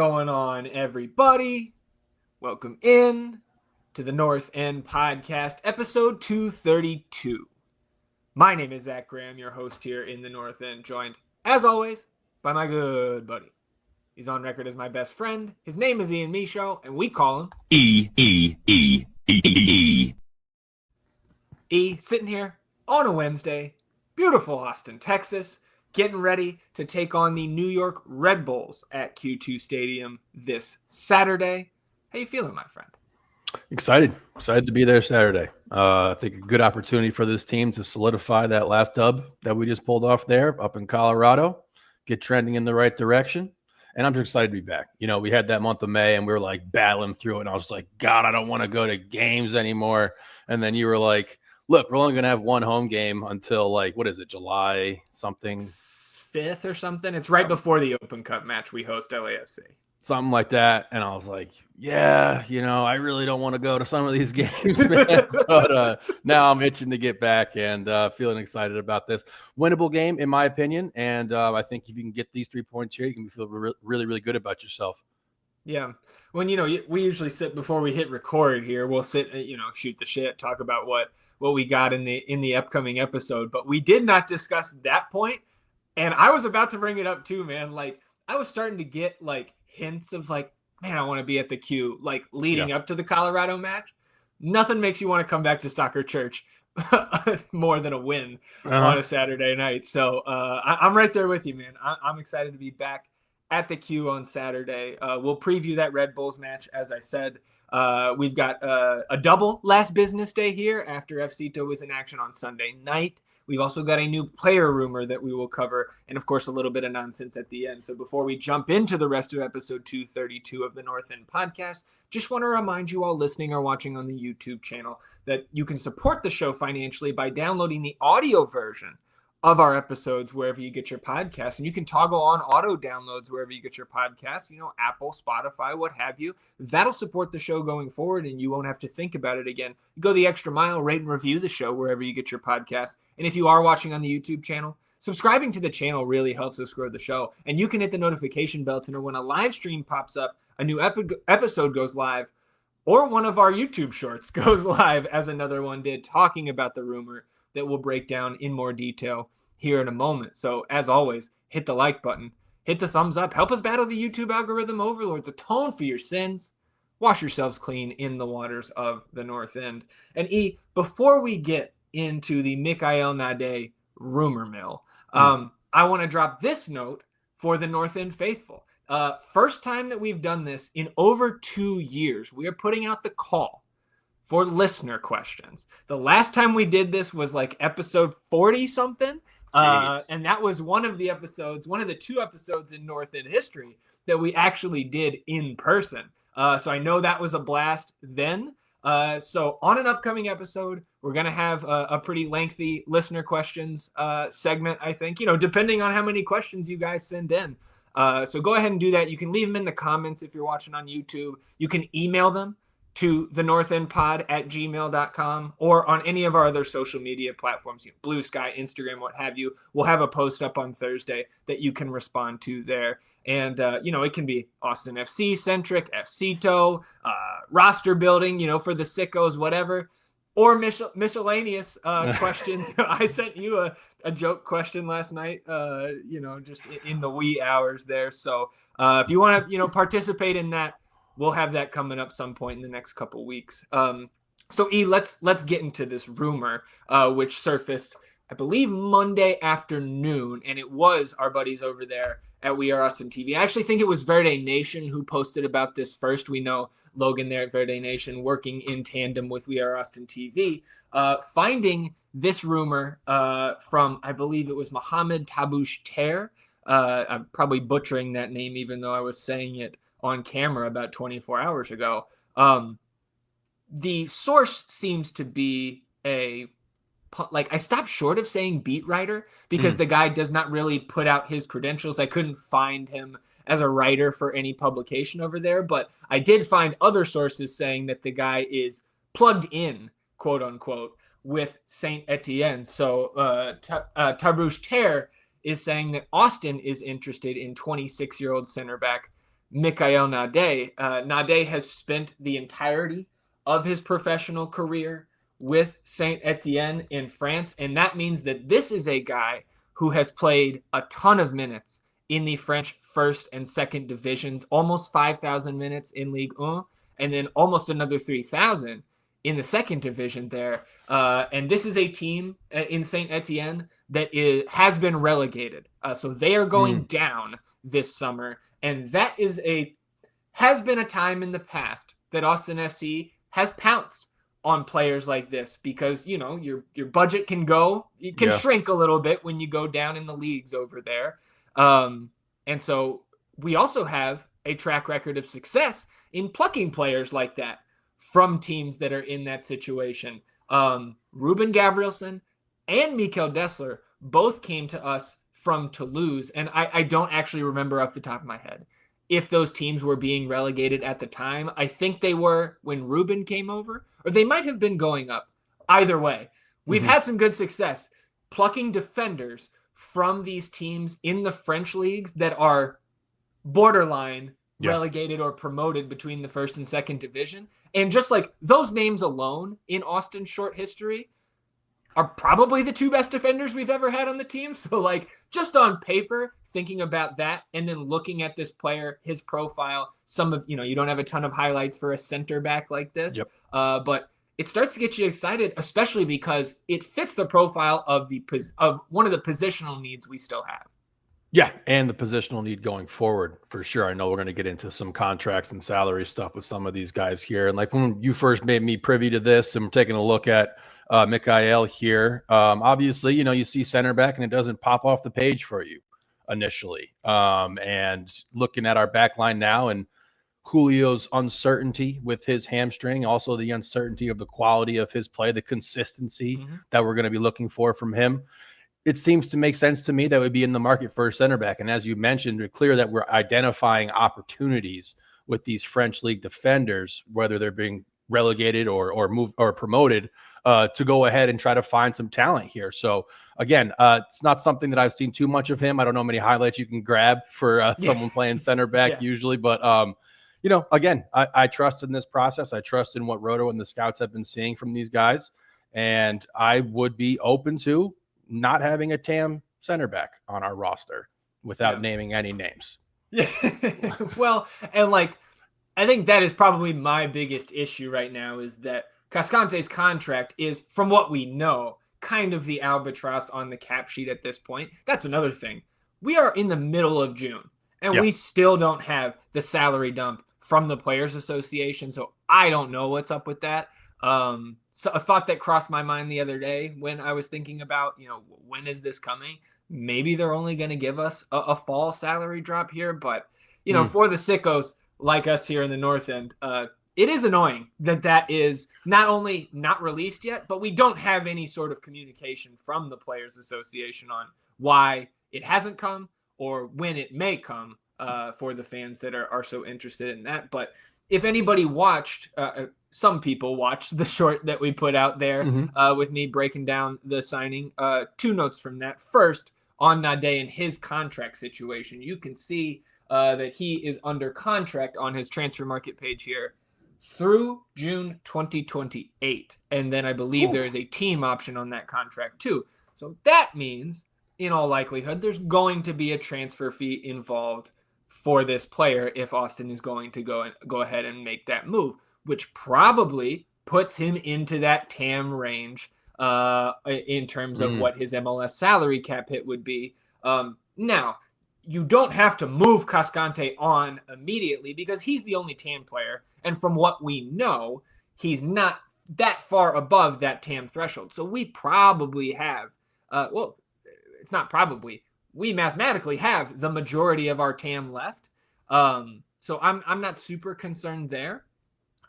going on, everybody? Welcome in to the North End Podcast, episode 232. My name is Zach Graham, your host here in the North End, joined, as always, by my good buddy. He's on record as my best friend. His name is Ian Michaud, and we call him E, sitting here on a Wednesday, beautiful Austin, Texas, getting ready to take on the New York Red Bulls at Q2 Stadium this Saturday. How you feeling, my friend? Excited to be there Saturday. I think a good opportunity for this team to solidify that last dub that we just pulled off there up in Colorado, get trending in the right direction. And I'm just excited to be back. You know, we had that month of May and we were like battling through it. And I was like, God, I don't want to go to games anymore. And then you were like, look, we're only going to have one home game until July something? 5th or something. It's right before the Open Cup match we host LAFC. Something like that. And I was like, yeah, I really don't want to go to some of these games, man. But now I'm itching to get back and feeling excited about this. Winnable game, in my opinion. And I think if you can get these 3 points here, you can feel really, really good about yourself. Yeah. When, we usually sit before we hit record here, we'll sit, shoot the shit, talk about what we got in the upcoming episode. But we did not discuss that point. And I was about to bring it up too, man. Like, I was starting to get hints of man, I want to be at the Q, leading up to the Colorado match. Nothing makes you want to come back to soccer church more than a win on a Saturday night. So I'm right there with you, man. I'm excited to be back at the Q on Saturday. We'll preview that Red Bulls match. As I said, we've got a double last business day here after FCito was in action on Sunday night. We've also got a new player rumor that we will cover, and of course, a little bit of nonsense at the end. So before we jump into the rest of episode 232 of the North End Podcast, just want to remind you all listening or watching on the YouTube channel that you can support the show financially by downloading the audio version of our episodes wherever you get your podcasts. And you can toggle on auto downloads wherever you get your podcasts, Apple, Spotify, what have you. That'll support the show going forward, and you won't have to think about it again. You go the extra mile, rate and review the show wherever you get your podcasts. And if you are watching on the YouTube channel, subscribing to the channel really helps us grow the show. And you can hit the notification bell to know when a live stream pops up, a new episode goes live, or one of our YouTube shorts goes live, as another one did, talking about the rumor that we'll break down in more detail here in a moment. So as always, hit the like button, hit the thumbs up, help us battle the YouTube algorithm overlords, atone for your sins, wash yourselves clean in the waters of the North End. And before we get into the Mikael Nade rumor mill, I want to drop this note for the North End faithful. First time that we've done this in over 2 years. We are putting out the call for listener questions. The last time we did this was episode 40 something. And that was one of the 2 episodes in North End history that we actually did in person. So I know that was a blast then. So on an upcoming episode, we're going to have a pretty lengthy listener questions segment, I think, depending on how many questions you guys send in. So go ahead and do that. You can leave them in the comments if you're watching on YouTube. You can email them to thenorthendpod@gmail.com or on any of our other social media platforms, Blue Sky, Instagram, what have you. We'll have a post up on Thursday that you can respond to there. And, it can be Austin FC centric, FCito, roster building, for the sickos, whatever, or miscellaneous questions. I sent you a joke question last night, just in the wee hours there. So if you want to, participate in that, we'll have that coming up some point in the next couple weeks. So let's get into this rumor, which surfaced, I believe, Monday afternoon, and it was our buddies over there at We Are Austin TV. I actually think it was Verde Nation who posted about this first. We know Logan there at Verde Nation working in tandem with We Are Austin TV, finding this rumor from, I believe it was Mohammed Tabush Ter. I'm probably butchering that name, even though I was saying it on camera about 24 hours ago. The source seems to be I stopped short of saying beat writer because the guy does not really put out his credentials. I couldn't find him as a writer for any publication over there, but I did find other sources saying that the guy is plugged in, quote unquote, with Saint Etienne. So Tabush Ter is saying that Austin is interested in 26-year-old center back Mikael Nade. Nade has spent the entirety of his professional career with Saint Etienne in France, and that means that this is a guy who has played a ton of minutes in the French first and second divisions, almost 5,000 minutes in Ligue 1, and then almost another 3,000 in the second division there. And this is a team in Saint Etienne that has been relegated. So they are going down this summer. And that has been a time in the past that Austin FC has pounced on players like this because, your budget can shrink a little bit when you go down in the leagues over there. And so we also have a track record of success in plucking players like that from teams that are in that situation. Ruben Gabrielson and Mikel Dessler both came to us from Toulouse, and I don't actually remember off the top of my head if those teams were being relegated at the time. I think they were when Ruben came over, or they might have been going up. Either way, we've had some good success plucking defenders from these teams in the French leagues that are borderline relegated or promoted between the first and second division. And just like those names alone in Austin's short history are probably the two best defenders we've ever had on the team. So like just on paper, thinking about that and then looking at this player, his profile, you don't have a ton of highlights for a center back like this, but it starts to get you excited, especially because it fits the profile of one of the positional needs we still have. Yeah, and the positional need going forward for sure. I know we're going to get into some contracts and salary stuff with some of these guys here. And like when you first made me privy to this, and we're taking a look at Mikael here. Obviously, you see center back and it doesn't pop off the page for you initially. And looking at our back line now and Julio's uncertainty with his hamstring, also the uncertainty of the quality of his play, the consistency that we're going to be looking for from him. It seems to make sense to me that would be in the market for a center back. And as you mentioned, it's clear that we're identifying opportunities with these French league defenders, whether they're being relegated or moved or promoted, to go ahead and try to find some talent here. So again, it's not something that I've seen too much of him. I don't know how many highlights you can grab for someone playing center back usually, but again, I trust in this process. I trust in what Roto and the scouts have been seeing from these guys. And I would be open to not having a TAM center back on our roster without naming any names. Yeah. Well, and I think that is probably my biggest issue right now is that Cascante's contract is, from what we know, kind of the albatross on the cap sheet at this point. That's another thing. We are in the middle of June, and we still don't have the salary dump from the Players Association, so I don't know what's up with that. So a thought that crossed my mind the other day when I was thinking about, when is this coming? Maybe they're only going to give us a fall salary drop here, but for the sickos like us here in the North End, it is annoying that is not only not released yet, but we don't have any sort of communication from the Players Association on why it hasn't come or when it may come, for the fans that are so interested in that. But if anybody watched, some people watched the short that we put out there with me breaking down the signing. Two notes from that. First, on Nade and his contract situation, you can see that he is under contract on his transfer market page here through June 2028. And then I believe there is a team option on that contract too. So that means, in all likelihood, there's going to be a transfer fee involved for this player if Austin is going to go ahead and make that move, which probably puts him into that TAM range in terms of what his MLS salary cap hit would be. Now, you don't have to move Cascante on immediately because he's the only TAM player. And from what we know, he's not that far above that TAM threshold. So we probably have, it's not probably, we mathematically have the majority of our TAM left. So I'm not super concerned there.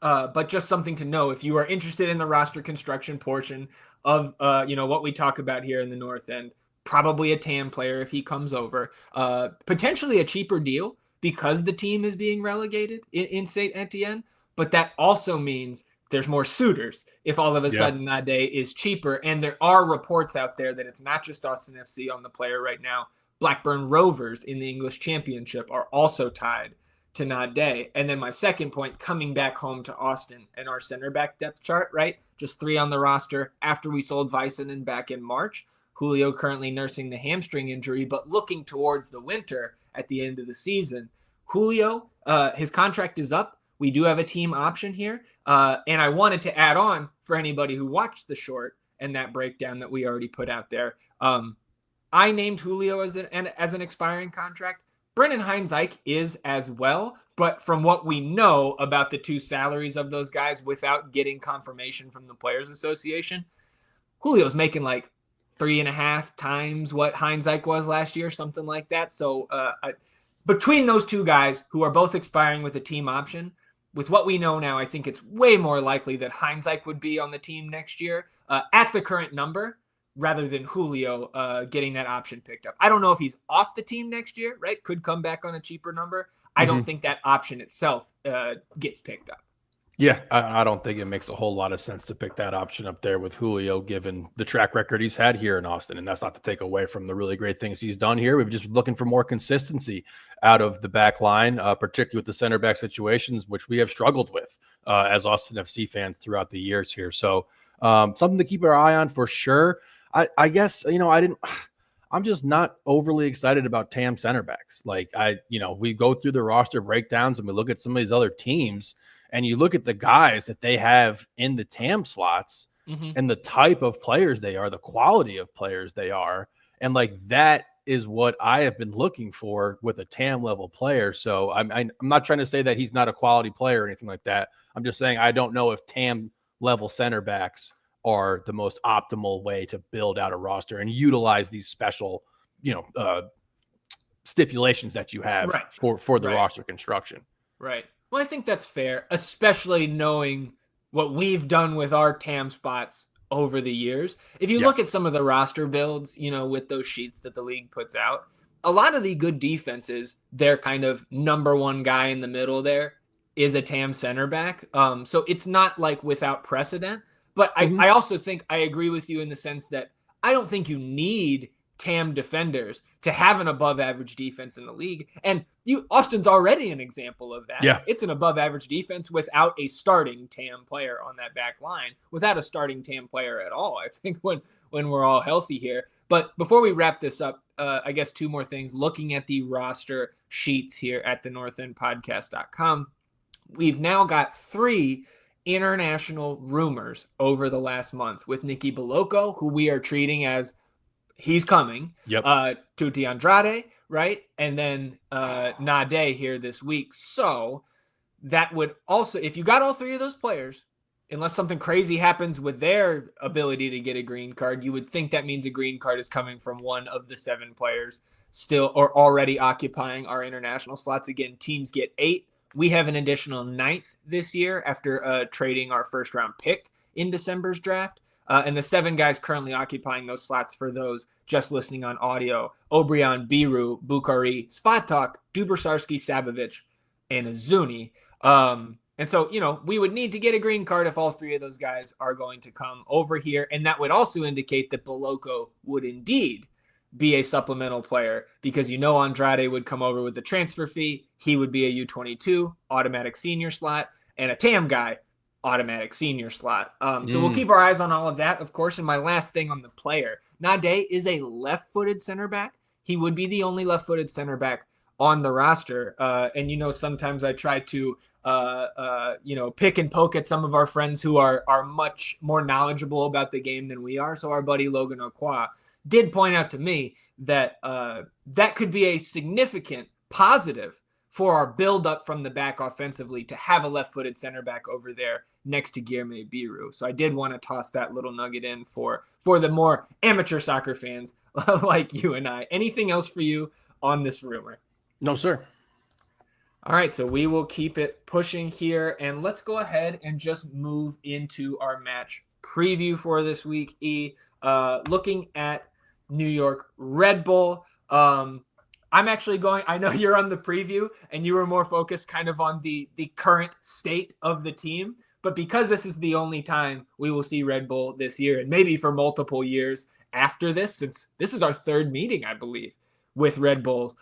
But just something to know if you are interested in the roster construction portion of what we talk about here in the North End. Probably a TAM player if he comes over. Potentially a cheaper deal because the team is being relegated in Saint Etienne. But that also means there's more suitors if all of a sudden Nade is cheaper. And there are reports out there that it's not just Austin FC on the player right now. Blackburn Rovers in the English Championship are also tied to Nade. And then my second point, coming back home to Austin and our center back depth chart, right? Just 3 on the roster after we sold Väisänen back in March. Julio currently nursing the hamstring injury, but looking towards the winter at the end of the season. Julio, his contract is up. We do have a team option here. And I wanted to add on for anybody who watched the short and that breakdown that we already put out there. I named Julio as an expiring contract. Brennan Heinzike is as well, but from what we know about the 2 salaries of those guys without getting confirmation from the Players Association, Julio's making like 3.5 times what Heinzike was last year, something like that. So between those 2 guys who are both expiring with a team option, with what we know now, I think it's way more likely that Heinzike would be on the team next year at the current number, rather than Julio getting that option picked up. I don't know if he's off the team next year, right? Could come back on a cheaper number. I don't think that option itself gets picked up. Yeah, I don't think it makes a whole lot of sense to pick that option up there with Julio, given the track record he's had here in Austin. And that's not to take away from the really great things he's done here. We've just been looking for more consistency out of the back line, particularly with the center back situations, which we have struggled with as Austin FC fans throughout the years here. So something to keep our eye on for sure. I guess, I'm just not overly excited about TAM center backs. Like we go through the roster breakdowns and we look at some of these other teams and you look at the guys that they have in the TAM slots and the type of players they are, the quality of players they are. And like, that is what I have been looking for with a TAM level player. So I'm not trying to say that he's not a quality player or anything like that. I'm just saying, I don't know if TAM level center backs are the most optimal way to build out a roster and utilize these special, stipulations that you have for the roster construction. Right. Well, I think that's fair, especially knowing what we've done with our TAM spots over the years. If you look at some of the roster builds, with those sheets that the league puts out, a lot of the good defenses, their kind of number 1 guy in the middle there is a TAM center back. So it's not like without precedent. But I also think I agree with you in the sense that I don't think you need TAM defenders to have an above average defense in the league. And Austin's already an example of that. Yeah. It's an above average defense without a starting TAM player on that back line, without a starting TAM player at all, I think, when we're all healthy here. But before we wrap this up, I guess 2 more things. Looking at the roster sheets here at the northendpodcast.com, we've now got 3 international rumors over the last month with Nicky Bolocco, who we are treating as he's coming. Tuti Andrade, right? And then Nade here this week. So that would also, if you got all 3 of those players, unless something crazy happens with their ability to get a green card, you would think that means a green card is coming from one of the 7 players still or already occupying our international slots. Again, teams get 8. We have an additional 9th this year after trading our first round pick in December's draft. And the 7 guys currently occupying those slots for those just listening on audio: Obrian, Biru, Bukhari, Svatok, Dubrasarski, Sabovic, and Azuni. And so, we would need to get a green card if all 3 of those guys are going to come over here. And that would also indicate that Bolocco would indeed be a supplemental player, because Andrade would come over with the transfer fee. He would be a U22 automatic senior slot, and a TAM guy automatic senior slot. So we'll keep our eyes on all of that, of course. And my last thing on the player, Nade is a left-footed center back. He would be the only left-footed center back on the roster. And sometimes I try to pick and poke at some of our friends who are much more knowledgeable about the game than we are. So our buddy Logan Okwa did point out to me that that could be a significant positive for our build-up from the back offensively to have a left-footed center back over there next to Guilherme Biru. So I did want to toss that little nugget in for the more amateur soccer fans like you and I. Anything else for you on this rumor? No, sir. All right, so we will keep it pushing here, and let's go ahead and just move into our match preview for this week. Looking at New York Red Bull. I'm actually going, I know you're on the preview and you were more focused kind of on the current state of the team, but because this is the only time we will see Red Bull this year, and maybe for multiple years after this, since this is our 3rd meeting, I believe, with Red Bull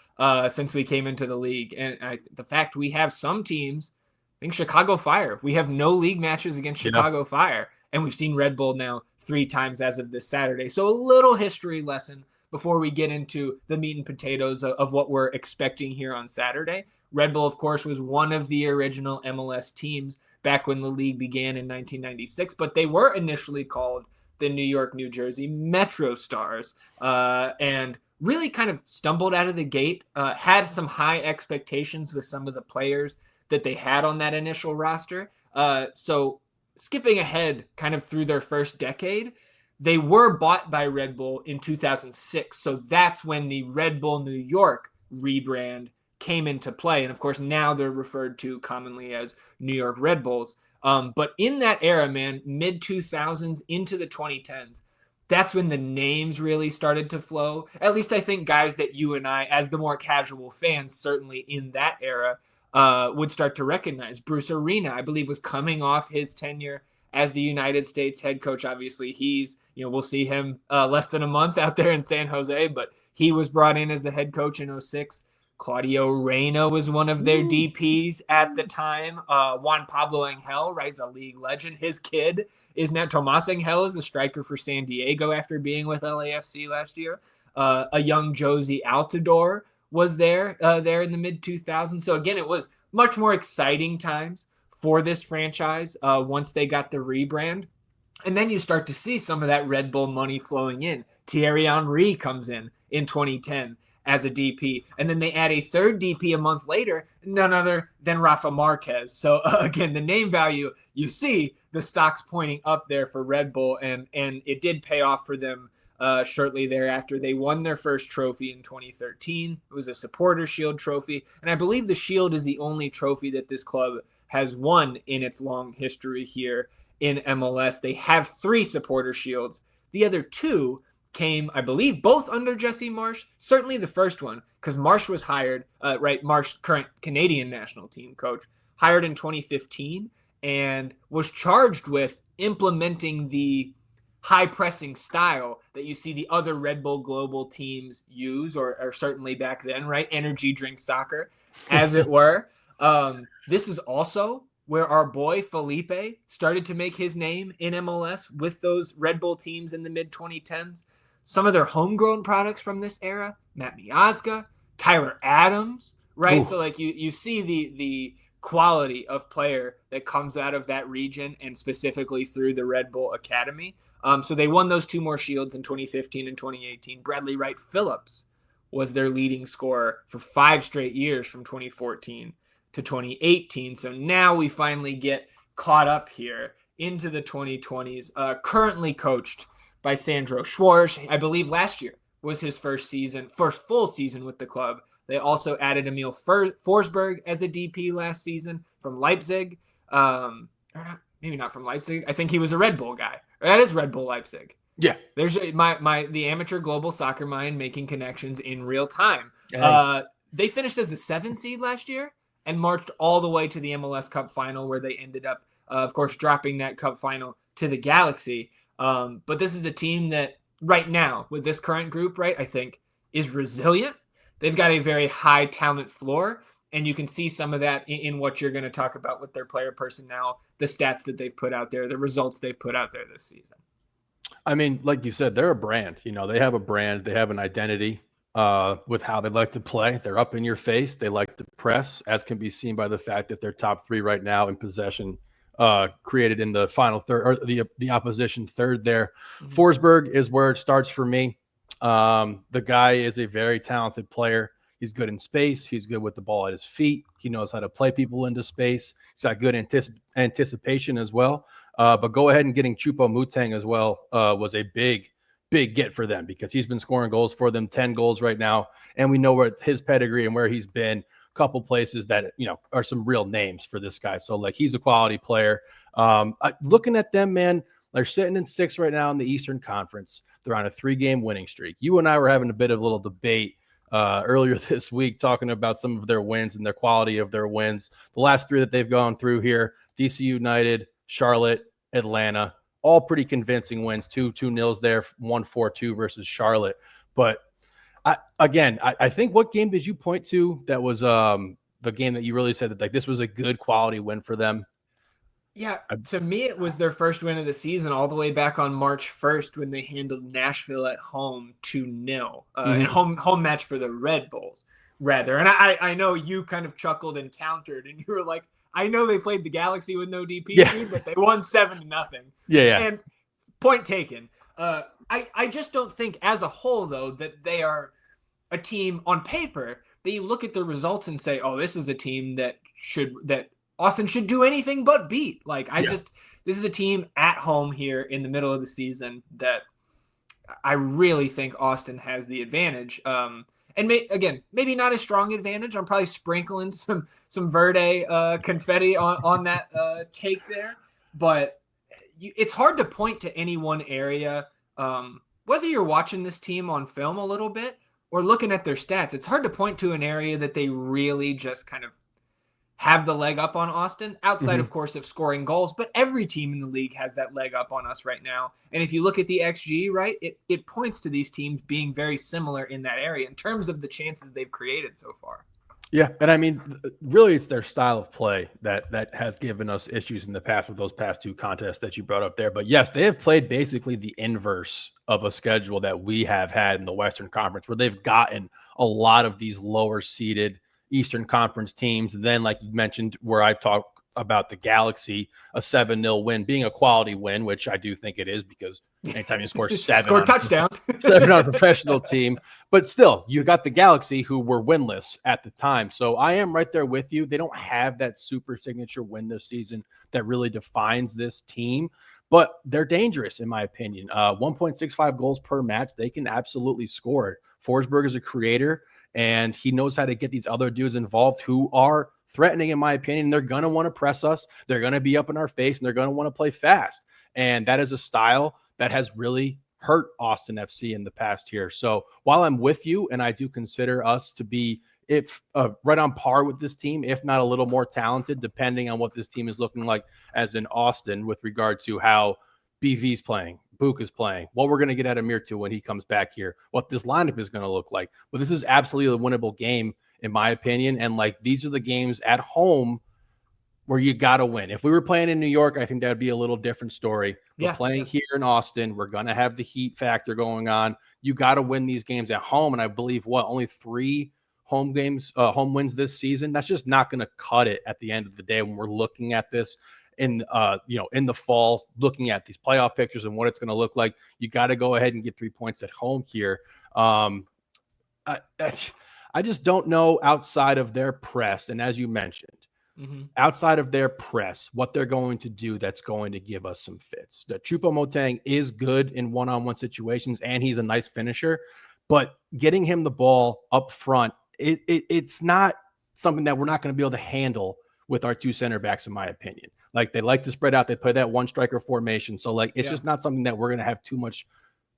since we came into the league. And the fact we have some teams, I think Chicago Fire, we have no league matches against Chicago Fire. And we've seen Red Bull now 3 times as of this Saturday. So a little history lesson before we get into the meat and potatoes of what we're expecting here on Saturday. Red Bull, of course, was one of the original MLS teams back when the league began in 1996, but they were initially called the New York, New Jersey Metro Stars, and really kind of stumbled out of the gate, had some high expectations with some of the players that they had on that initial roster. So skipping ahead kind of through their first decade, they were bought by Red Bull in 2006. So that's when the Red Bull New York rebrand came into play. And of course, now they're referred to commonly as New York Red Bulls. But in that era, man, mid 2000s into the 2010s, that's when the names really started to flow. At least I think guys that you and I, as the more casual fans, certainly in that era, would start to recognize. Bruce Arena, I believe, was coming off his tenure as the United States head coach. Obviously, we'll see him less than a month out there in San Jose, but he was brought in as the head coach in 06. Claudio Reyna was one of their DPs at the time. Juan Pablo Angel, right, is a league legend. His kid is now Tomas Angel, is a striker for San Diego after being with LAFC last year. A young Josie Altidore was there in the mid 2000s. So again, it was much more exciting times for this franchise once they got the rebrand. And then you start to see some of that Red Bull money flowing in. Thierry Henry comes in 2010 as a DP. And then they add a third DP a month later, none other than Rafa Marquez. So again, the name value, you see the stocks pointing up there for Red Bull, and it did pay off for them shortly thereafter. They won their first trophy in 2013. It was a Supporter Shield trophy. And I believe the Shield is the only trophy that this club has won in its long history here in MLS. They have 3 Supporter Shields. The other 2 came, I believe, both under Jesse Marsch. Certainly the first one, because Marsch was hired, Marsch, current Canadian national team coach, hired in 2015 and was charged with implementing the high pressing style that you see the other Red Bull global teams use, or certainly back then, right? Energy drink soccer, as it were. This is also where our boy Felipe started to make his name in MLS with those Red Bull teams in the mid 2010s. Some of their homegrown products from this era, Matt Miazga, Tyler Adams, right? Ooh. So like you see the quality of player that comes out of that region, and specifically through the Red Bull Academy. So they won those 2 more shields in 2015 and 2018. Bradley Wright Phillips was their leading scorer for 5 straight years from 2014 to 2018. So now we finally get caught up here into the 2020s, currently coached by Sandro Schwarz. I believe last year was his first full season with the club. They also added Emil Forsberg as a DP last season from Leipzig. Maybe not from Leipzig. I think he was a Red Bull guy. That is Red Bull Leipzig. Yeah. There's the amateur global soccer mind making connections in real time. Hey. They finished as the 7th seed last year and marched all the way to the MLS Cup final, where they ended up, of course, dropping that Cup final to the Galaxy. But this is a team that right now, with this current group, right, I think is resilient. They've got a very high talent floor, and you can see some of that in what you're going to talk about with their player personnel, the stats that they've put out there, the results they've put out there this season. I mean, like you said, they're a brand. They have a brand. They have an identity with how they like to play. They're up in your face. They like to press, as can be seen by the fact that they're top 3 right now in possession, created in the final third, or the opposition third there. Mm-hmm. Forsberg is where it starts for me. The guy is a very talented player. He's good in space. He's good with the ball at his feet. He knows how to play people into space. He's got good anticipation as well. But go ahead and getting Choupo-Moting as well was a big get for them, because he's been scoring goals for them, 10 goals right now. And we know where his pedigree and where he's been, a couple places that, are some real names for this guy. So like, he's a quality player. Looking at them, man, they're sitting in 6th right now in the Eastern Conference. They're on a 3-game winning streak. You and I were having a bit of a little debate earlier this week, talking about some of their wins and their quality of their wins. The last 3 that they've gone through here: DC United, Charlotte, Atlanta, all pretty convincing wins. 2-0 there, 1-4-2 versus Charlotte. But I think, what game did you point to that was the game that you really said that like this was a good quality win for them? Yeah, to me, it was their first win of the season all the way back on March 1st when they handled Nashville at home 2-0, and Mhm. home match for the Red Bulls, rather. And I know you kind of chuckled and countered, and you were like, I know they played the Galaxy with no DP, Yeah, dude, but they won 7-0. yeah. And point taken. I just don't think as a whole, though, that they are a team on paper that you look at the results and say, oh, this is a team that Austin should do anything but beat. Like, Yeah. this is a team at home here in the middle of the season that I really think Austin has the advantage. And again, maybe not a strong advantage. I'm probably sprinkling some Verde confetti on that take there, but it's hard to point to any one area. Whether you're watching this team on film a little bit or looking at their stats, it's hard to point to an area that they really just kind of have the leg up on Austin, outside, Mhm. of course, of scoring goals. But every team in the league has that leg up on us right now. And if you look at the XG, right, it points to these teams being very similar in that area in terms of the chances they've created so far. Yeah, and I mean, really, it's their style of play that has given us issues in the past with those past two contests that you brought up there. But yes, they have played basically the inverse of a schedule that we have had in the Western Conference, where they've gotten a lot of these lower seeded Eastern Conference teams. And then, like you mentioned, where I talk about the Galaxy, a 7-0 win being a quality win, which I do think it is, because anytime you score Score a touchdown. seven on a professional team, but still, you got the Galaxy who were winless at the time. So I am right there with you. They don't have that super signature win this season that really defines this team, but they're dangerous in my opinion. 1.65 goals per match. They can absolutely score. Forsberg is a creator, and he knows how to get these other dudes involved who are threatening, in my opinion. They're going to want to press us. They're going to be up in our face, and they're going to want to play fast. And that is a style that has really hurt Austin FC in the past here. So while I'm with you, and I do consider us to be, if right on par with this team, if not a little more talented, depending on what this team is looking like as in Austin with regard to how BV's playing, Book is playing, what we're going to get out of Mirtu when he comes back here, what this lineup is going to look like. But this is absolutely a winnable game, in my opinion. And like, these are the games at home where you got to win. If we were playing in New York, I think that would be a little different story. We're playing here in Austin. We're going to have the heat factor going on. You got to win these games at home. And I believe only 3 home wins this season. That's just not going to cut it at the end of the day when we're looking at this in the fall, looking at these playoff pictures and what it's going to look like. You got to go ahead and get 3 points at home here. I just don't know, outside of their press, and as you mentioned, outside of their press, what they're going to do that's going to give us some fits. The Choupo-Moting is good in one-on-one situations, and he's a nice finisher, but getting him the ball up front, it's not something that we're not going to be able to handle with our 2 center backs, in my opinion. Like, they like to spread out. They play that one striker formation. So like, it's just not something that we're going to have too much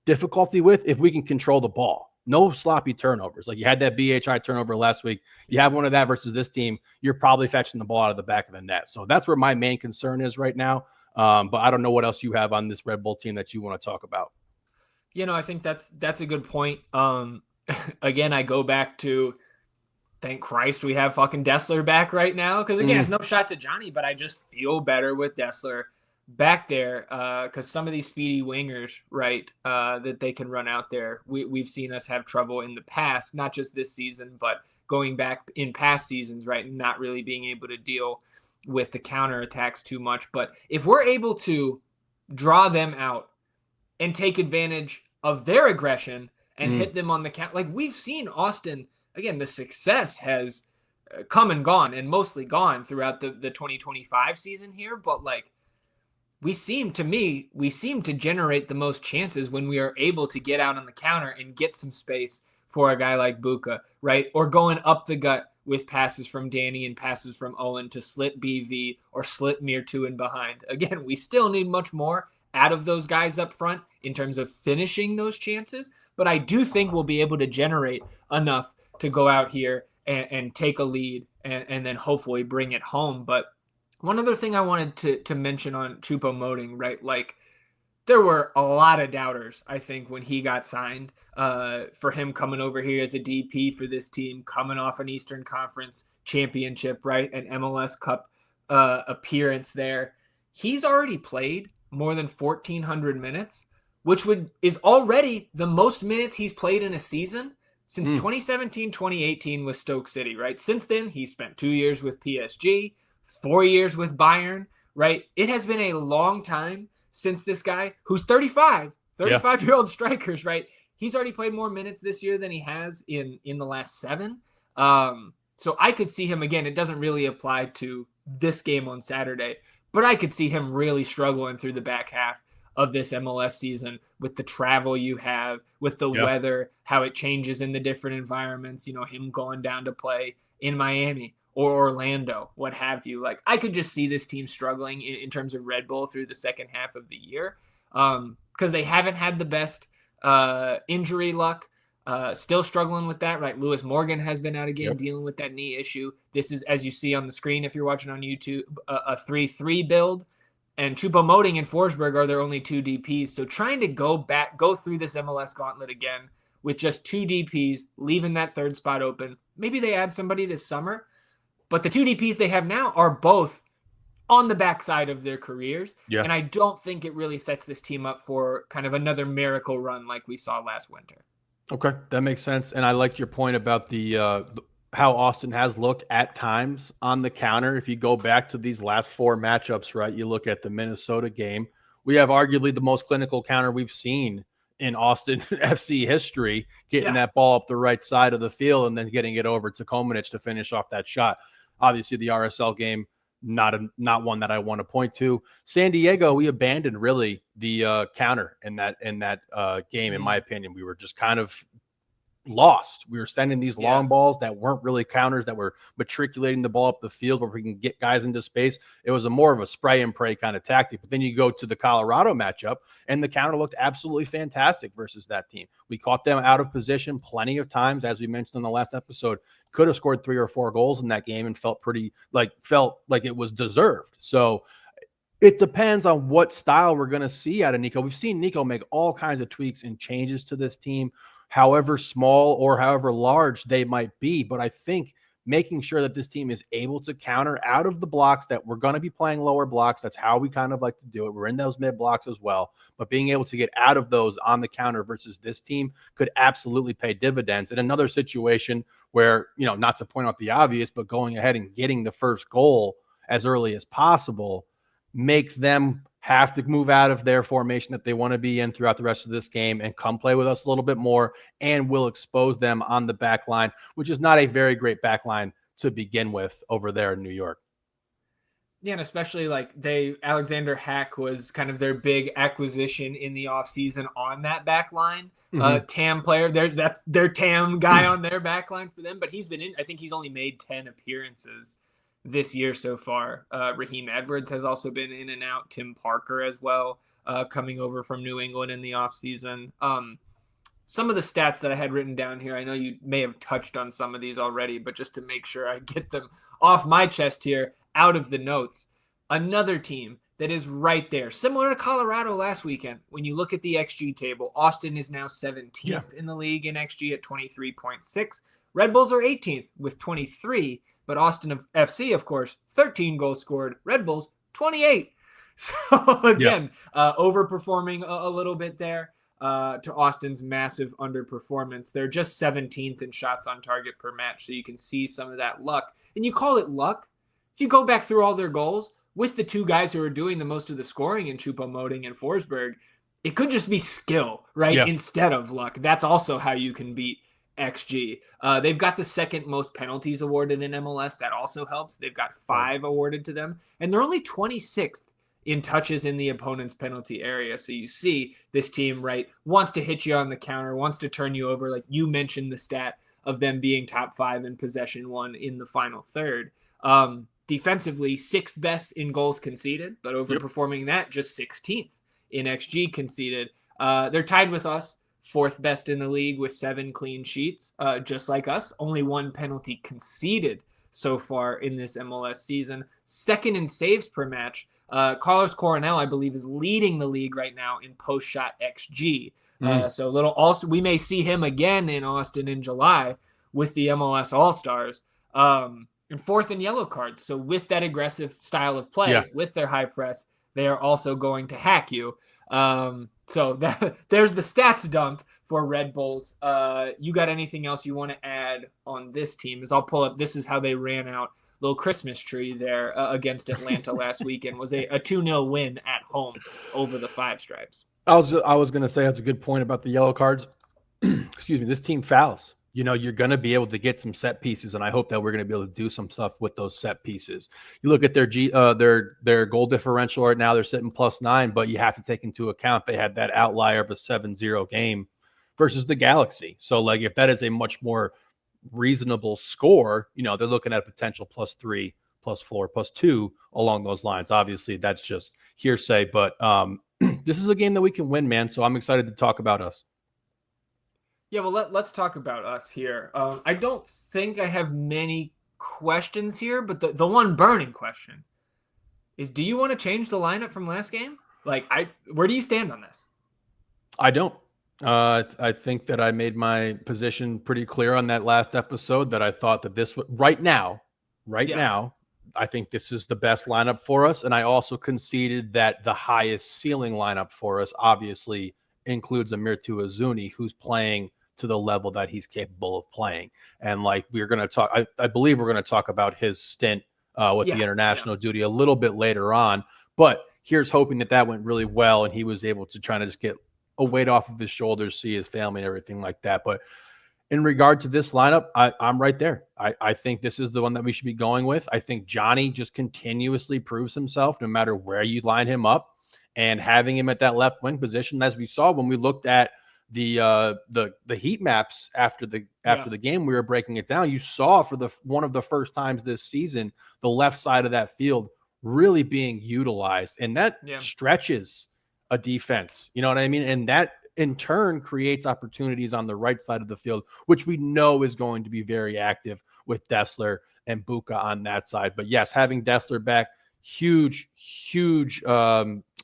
difficulty with if we can control the ball. No sloppy turnovers. Like, you had that BHI turnover last week. You have one of that versus this team, you're probably fetching the ball out of the back of the net. So that's where my main concern is right now. But I don't know what else you have on this Red Bull team that you want to talk about. I think that's a good point. Again, I go back to, thank Christ we have fucking Dessler back right now. Because again, it's no shot to Johnny, but I just feel better with Dessler back there, because some of these speedy wingers, right, that they can run out there, we've seen us have trouble in the past, not just this season, but going back in past seasons, right, not really being able to deal with the counterattacks too much. But if we're able to draw them out and take advantage of their aggression and hit them on the count, like we've seen Austin, again, the success has come and gone, and mostly gone throughout the 2025 season here, but like, we seem to generate the most chances when we are able to get out on the counter and get some space for a guy like Buka, right? Or going up the gut with passes from Danny and passes from Owen to slip BV or slip Mirtu in behind. Again, we still need much more out of those guys up front in terms of finishing those chances, but I do think we'll be able to generate enough to go out here and take a lead and then hopefully bring it home. But one other thing I wanted to mention on Choupo-Moting, right? Like, there were a lot of doubters, I think, when he got signed, for him coming over here as a DP for this team, coming off an Eastern Conference championship, right? An MLS Cup appearance there. He's already played more than 1,400 minutes, which is already the most minutes he's played in a season since 2017-2018 with Stoke City, right? Since then, he spent 2 years with PSG, 4 years with Bayern, right? It has been a long time since this guy, who's 35-year-old strikers, right? He's already played more minutes this year than he has in the last 7. So I could see him, again, it doesn't really apply to this game on Saturday, but I could see him really struggling through the back half of this MLS season with the travel you have, with the weather, how it changes in the different environments, him going down to play in Miami or Orlando, what have you. Like, I could just see this team struggling in terms of Red Bull through the second half of the year, because they haven't had the best injury luck. Still struggling with that, right? Lewis Morgan has been out again, dealing with that knee issue. This is, as you see on the screen, if you're watching on YouTube, a 3-3 build. And Choupo-Moting and Forsberg are their only 2 DPs. So trying to go through this MLS gauntlet again with just 2 DPs, leaving that third spot open. Maybe they add somebody this summer, but the 2 DPs they have now are both on the backside of their careers. Yeah. And I don't think it really sets this team up for kind of another miracle run like we saw last winter. Okay, that makes sense. And I liked your point about the how Austin has looked at times on the counter. If you go back to these last 4 matchups, right, you look at the Minnesota game, we have arguably the most clinical counter we've seen in Austin FC history, getting that ball up the right side of the field and then getting it over to Komanich to finish off that shot. Obviously, the RSL game, not one that I want to point to. San Diego, we abandoned really the counter in that game. In my opinion, we were just kind of lost. We were sending these long balls that weren't really counters, that were matriculating the ball up the field where we can get guys into space. It was more of a spray and pray kind of tactic. But then you go to the Colorado matchup, and the counter looked absolutely fantastic versus that team. We caught them out of position plenty of times, as we mentioned in the last episode. Could have scored 3 or 4 goals in that game and felt like it was deserved. So it depends on what style we're going to see out of Nico. We've seen Nico make all kinds of tweaks and changes to this team, however small or however large they might be. But I think making sure that this team is able to counter out of the blocks, that we're going to be playing lower blocks. That's how we kind of like to do it. We're in those mid blocks as well, but being able to get out of those on the counter versus this team could absolutely pay dividends in another situation where, not to point out the obvious, but going ahead and getting the first goal as early as possible makes them have to move out of their formation that they want to be in throughout the rest of this game and come play with us a little bit more, and will expose them on the back line, which is not a very great back line to begin with over there in New York. Yeah, and especially Alexander Hack was kind of their big acquisition in the offseason on that back line. TAM player, that's their TAM guy on their back line for them, but I think he's only made 10 appearances this year so far. Raheem Edwards has also been in and out. Tim Parker as well, coming over from New England in the offseason. Some of the stats that I had written down here, I know you may have touched on some of these already, but just to make sure I get them off my chest here, out of the notes. Another team that is right there, similar to Colorado last weekend. When you look at the XG table, Austin is now 17th in the league in XG at 23.6. Red Bulls are 18th with 23. But Austin FC, of course, 13 goals scored. Red Bulls, 28. So, again, overperforming a little bit there to Austin's massive underperformance. They're just 17th in shots on target per match, so you can see some of that luck. And you call it luck. If you go back through all their goals, with the 2 guys who are doing the most of the scoring in Choupo-Moting and Forsberg, it could just be skill, right, instead of luck. That's also how you can beat XG. They've got the second most penalties awarded in MLS. That also helps. They've got 5 awarded to them, and they're only 26th in touches in the opponent's penalty area. So you see this team, right, wants to hit you on the counter, wants to turn you over. Like you mentioned the stat of them being top 5 in possession 1 in the final third. Defensively, 6th best in goals conceded, but overperforming that, just 16th in XG conceded. They're tied with us, 4th best in the league with 7 clean sheets, just like us. Only 1 penalty conceded so far in this MLS season. 2nd in saves per match, Carlos Coronel, I believe, is leading the league right now in post shot XG. So also we may see him again in Austin in July with the MLS All Stars. And fourth in yellow cards. So with that aggressive style of play, with their high press, they are also going to hack you. So there's the stats dump for Red Bulls. You got anything else you want to add on this team? As I'll pull up, this is how they ran out. Little Christmas tree there against Atlanta last weekend was a 2-0 win at home over the Five Stripes. I was going to say that's a good point about the yellow cards. Excuse me. This team fouls. You're going to be able to get some set pieces, and I hope that we're going to be able to do some stuff with those set pieces. You look at their goal differential right now; they're sitting +9, but you have to take into account they had that outlier of a 7-0 game versus the Galaxy. So, like, if that is a much more reasonable score, they're looking at a potential +3, +4, +2 along those lines. Obviously, that's just hearsay, but this is a game that we can win, man. So I'm excited to talk about us. Yeah, well, let's talk about us here. I don't think I have many questions here, but the one burning question is, do you want to change the lineup from last game? Where do you stand on this? I don't. I think that I made my position pretty clear on that last episode that I thought that this right now, I think this is the best lineup for us. And I also conceded that the highest ceiling lineup for us obviously includes Amirtu Azuni, who's playing to the level that he's capable of playing. And like we're going to talk, I believe we're going to talk about his stint with the international duty a little bit later on. But here's hoping that went really well and he was able to try to just get a weight off of his shoulders, see his family and everything like that. But in regard to this lineup, I'm right there. I think this is the one that we should be going with. I think Johnny just continuously proves himself no matter where you line him up, and having him at that left wing position, as we saw when we looked at the heat maps after the game, we were breaking it down. You saw for one of the first times this season, the left side of that field really being utilized, and that stretches a defense. You know what I mean? And that in turn creates opportunities on the right side of the field, which we know is going to be very active with Dessler and Buka on that side. But yes, having Dessler back, huge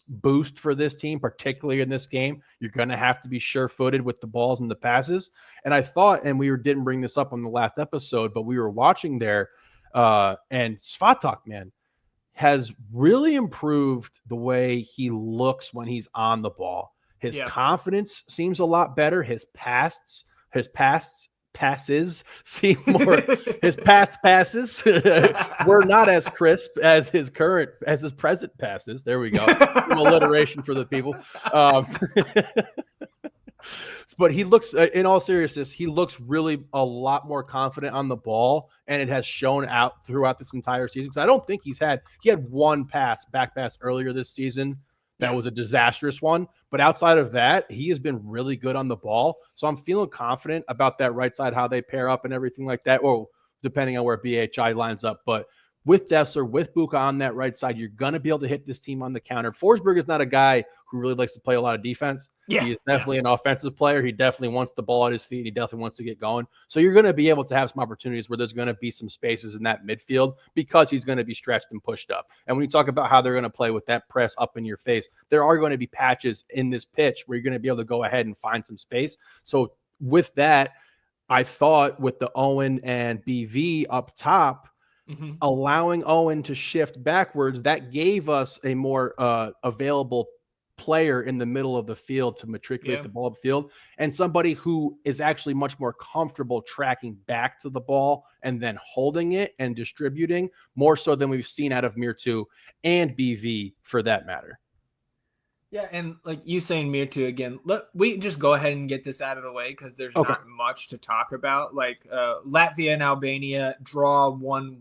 boost for this team, particularly in this game. You're going to have to be sure-footed with the balls and the passes. And I thought, and we didn't bring this up on the last episode, but we were watching there, and Svatak, man, has really improved the way he looks when he's on the ball. His confidence seems a lot better. His passes seem more his past passes were not as crisp as his present passes. There we go. Some alliteration for the people. But he looks, in all seriousness, he looks really a lot more confident on the ball, and it has shown out throughout this entire season. Because I don't think he had one back pass earlier this season. That was a disastrous one. But outside of that, he has been really good on the ball. So I'm feeling confident about that right side, how they pair up and everything like that, or depending on where BHI lines up. But with Dessler, with Buka on that right side, you're going to be able to hit this team on the counter. Forsberg is not a guy who really likes to play a lot of defense. He is definitely an offensive player. He definitely wants the ball at his feet. He definitely wants to get going. So you're going to be able to have some opportunities where there's going to be some spaces in that midfield because he's going to be stretched and pushed up. And when you talk about how they're going to play with that press up in your face, there are going to be patches in this pitch where you're going to be able to go ahead and find some space. So with that, I thought with the Owen and BV up top, allowing Owen to shift backwards, that gave us a more available player in the middle of the field to matriculate the ball upfield, and somebody who is actually much more comfortable tracking back to the ball and then holding it and distributing more so than we've seen out of Mirtu and BV for that matter. Yeah, and like you saying Mirtu again, we just go ahead and get this out of the way because there's not much to talk about. Like Latvia and Albania draw 1-1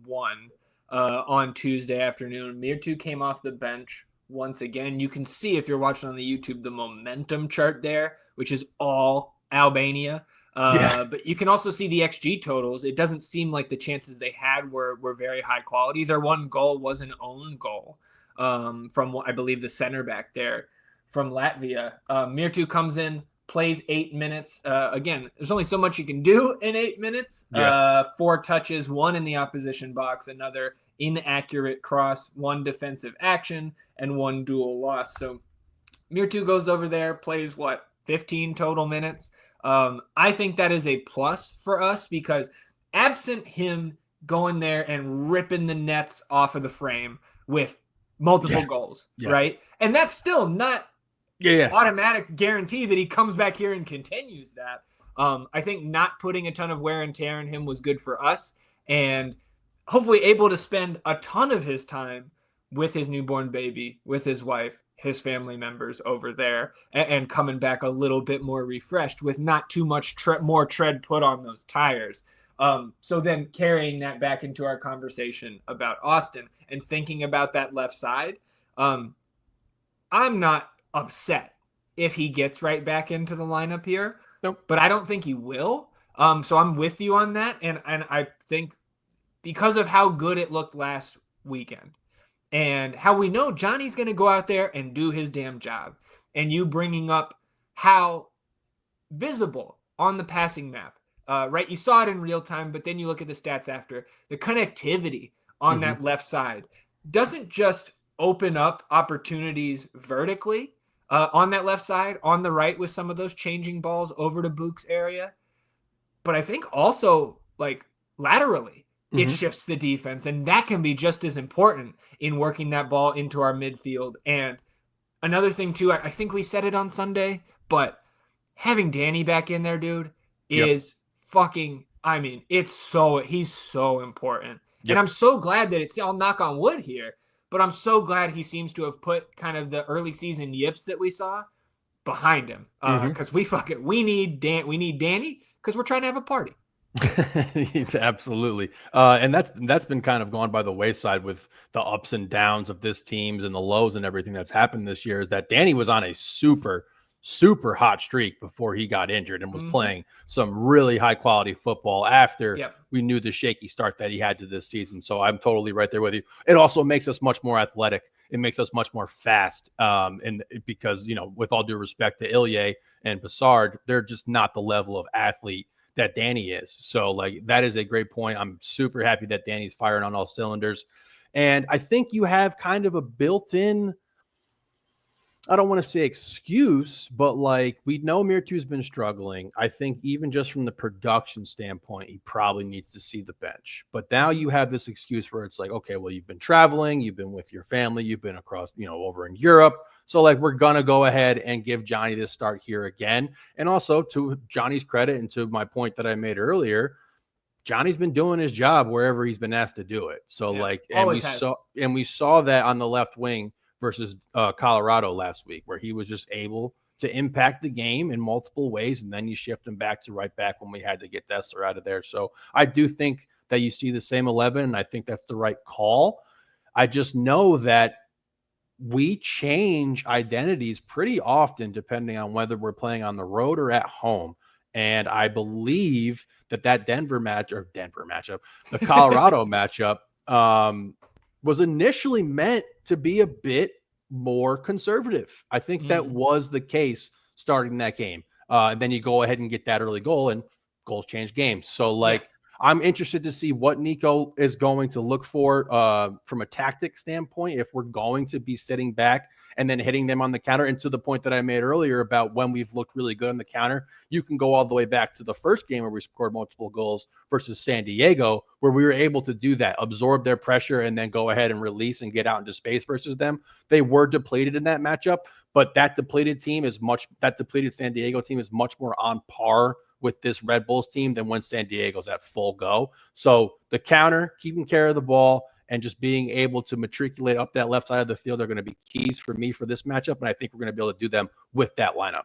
on Tuesday afternoon. Mirtu came off the bench once again. You can see if you're watching on the YouTube the momentum chart there, which is all Albania. But you can also see the XG totals. It doesn't seem like the chances they had were very high quality. Their one goal was an own goal from, I believe, the center back there from Latvia. Mirtu comes in, plays 8 minutes. Again, there's only so much you can do in 8 minutes. 4 touches, 1 in the opposition box, another inaccurate cross, 1 defensive action, and 1 dual loss. So Mirtu goes over there, plays 15 total minutes. I think that is a plus for us because absent him going there and ripping the nets off of the frame with multiple goals, right? And that's still not automatic guarantee that he comes back here and continues that. I think not putting a ton of wear and tear in him was good for us, and hopefully able to spend a ton of his time with his newborn baby, with his wife, his family members over there, and coming back a little bit more refreshed with not too much more tread put on those tires. So then carrying that back into our conversation about Austin and thinking about that left side, I'm not upset if he gets right back into the lineup here. Nope. But I don't think he will. So I'm with you on that. And I think because of how good it looked last weekend and how we know Johnny's going to go out there and do his damn job, and you bringing up how visible on the passing map, right? You saw it in real time, but then you look at the stats after. The connectivity on that left side doesn't just open up opportunities vertically on that left side, on the right with some of those changing balls over to Book's area, but I think also like laterally it shifts the defense, and that can be just as important in working that ball into our midfield. And another thing too, I think we said it on Sunday, but having Danny back in there, dude, is fucking, I mean, he's so important. And I'm so glad that I'll knock on wood here, but I'm so glad he seems to have put kind of the early season yips that we saw behind him. Because we need Danny because we're trying to have a party. Absolutely. And that's been kind of gone by the wayside with the ups and downs of this teams and the lows and everything that's happened this year, is that Danny was on a super hot streak before he got injured and was playing some really high quality football after we knew the shaky start that he had to this season. So I'm totally right there with you. It also makes us much more athletic. It makes us much more fast. And because, you know, with all due respect to Ilya and Bassard, they're just not the level of athlete that Danny is. So like, that is a great point. I'm super happy that Danny's firing on all cylinders. And I think you have kind of a built-in, I don't want to say excuse, but like, we know Mirtu's been struggling. I think even just from the production standpoint, he probably needs to see the bench. But now you have this excuse where it's like, okay, well, you've been traveling, you've been with your family, you've been across, you know, over in Europe. So like, we're going to go ahead and give Johnny this start here again. And also, to Johnny's credit and to my point that I made earlier, Johnny's been doing his job wherever he's been asked to do it. So like, and we saw that on the left wing versus Colorado last week, where he was just able to impact the game in multiple ways. And then you shift him back to right back when we had to get Dessler out of there. So I do think that you see the same 11, and I think that's the right call. I just know that we change identities pretty often depending on whether we're playing on the road or at home. And I believe that Denver matchup, the Colorado matchup, was initially meant to be a bit more conservative. I think that was the case starting that game. And then you go ahead and get that early goal, and goals change games. So like, I'm interested to see what Nico is going to look for from a tactic standpoint, if we're going to be sitting back and then hitting them on the counter. And to the point that I made earlier about when we've looked really good on the counter, you can go all the way back to the first game where we scored multiple goals versus San Diego, where we were able to do that, absorb their pressure, and then go ahead and release and get out into space versus them. They were depleted in that matchup, but that depleted San Diego team is much more on par with this Red Bulls team than when San Diego's at full go. So the counter, keeping care of the ball, and just being able to matriculate up that left side of the field are going to be keys for me for this matchup. And I think we're going to be able to do them with that lineup.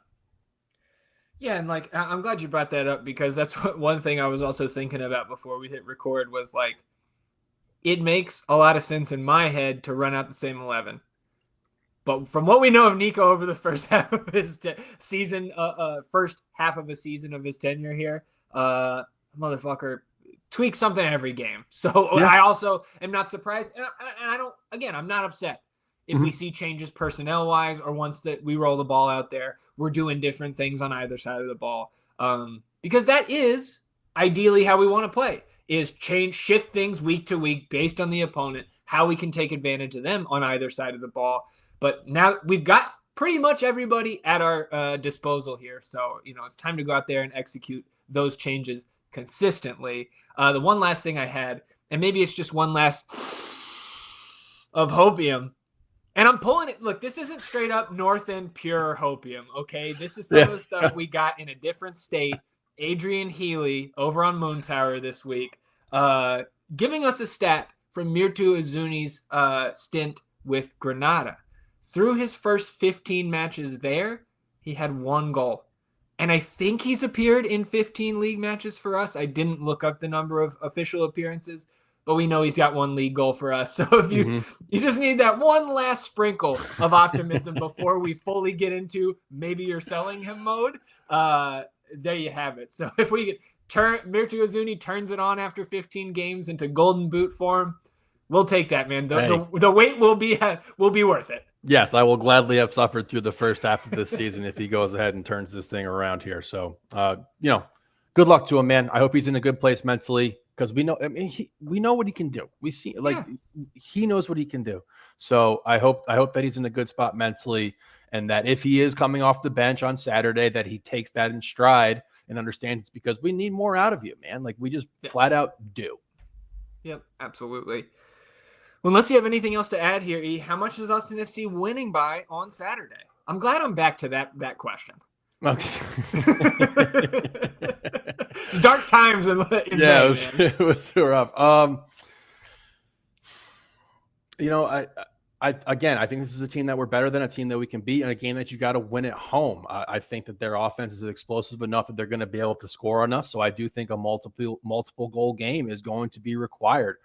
Yeah, and like, I'm glad you brought that up, because that's one thing I was also thinking about before we hit record was like, it makes a lot of sense in my head to run out the same 11. But from what we know of Nico over the first half of his season, first half of a season of his tenure here, motherfucker tweaks something every game. So I also am not surprised. And I don't, again, I'm not upset if we see changes personnel wise, or once that we roll the ball out there, we're doing different things on either side of the ball. Because that is ideally how we want to play, is shift things week to week based on the opponent, how we can take advantage of them on either side of the ball. But now we've got pretty much everybody at our disposal here. So, it's time to go out there and execute those changes consistently. The one last thing I had, and maybe it's just one last of hopium. And I'm pulling it. Look, this isn't straight up North End pure hopium, okay? This is some of the stuff we got in a different state. Adrian Healy over on Moon Tower this week, giving us a stat from Mirtu Azuni's stint with Granada. Through his first 15 matches there, he had 1 goal. And I think he's appeared in 15 league matches for us. I didn't look up the number of official appearances, but we know he's got 1 league goal for us. So if you just need that one last sprinkle of optimism before we fully get into maybe you're selling him mode, there you have it. So if we Mirtu Azuni turns it on after 15 games into golden boot form, we'll take that, man. The wait will be worth it. Yes, I will gladly have suffered through the first half of this season if he goes ahead and turns this thing around here. So, good luck to him, man. I hope he's in a good place mentally because we know. I mean, we know what he can do. We see, he knows what he can do. So I hope that he's in a good spot mentally, and that if he is coming off the bench on Saturday, that he takes that in stride and understands it's because we need more out of you, man. Like we just flat out do. Yep, absolutely. Well, unless you have anything else to add here, E, how much is Austin FC winning by on Saturday? I'm glad I'm back to that question. Okay. It's dark times in May, it was rough. I think this is a team that we're better than, a team that we can beat, and a game that you got to win at home. I think that their offense is explosive enough that they're going to be able to score on us. So I do think a multiple goal game is going to be required.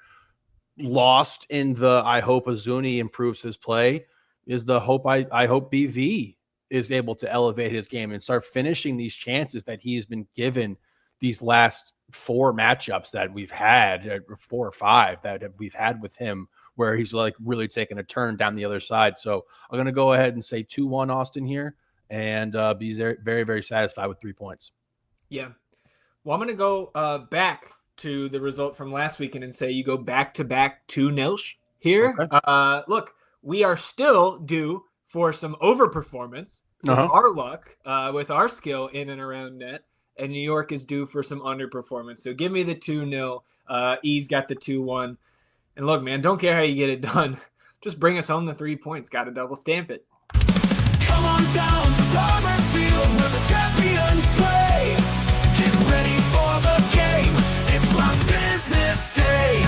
Lost in the I hope Azuni improves his play is the hope I hope BV is able to elevate his game and start finishing these chances that he has been given these last 4 matchups that we've had, 4 or 5 that we've had with him, where he's like really taking a turn down the other side. So I'm going to go ahead and say 2-1 Austin here and be very, very, very satisfied with 3 points. Yeah. Well, I'm going to go back to the result from last weekend and say you go back-to-back 2-0 here. Okay. Look, we are still due for some overperformance with our luck, with our skill in and around net, and New York is due for some underperformance. So give me the 2-0. E's got the 2-1. And look, man, don't care how you get it done. Just bring us home the 3 points. Got to double stamp it. Come on down to Farmer Field where the champions play. Get ready for the game. It's last business day.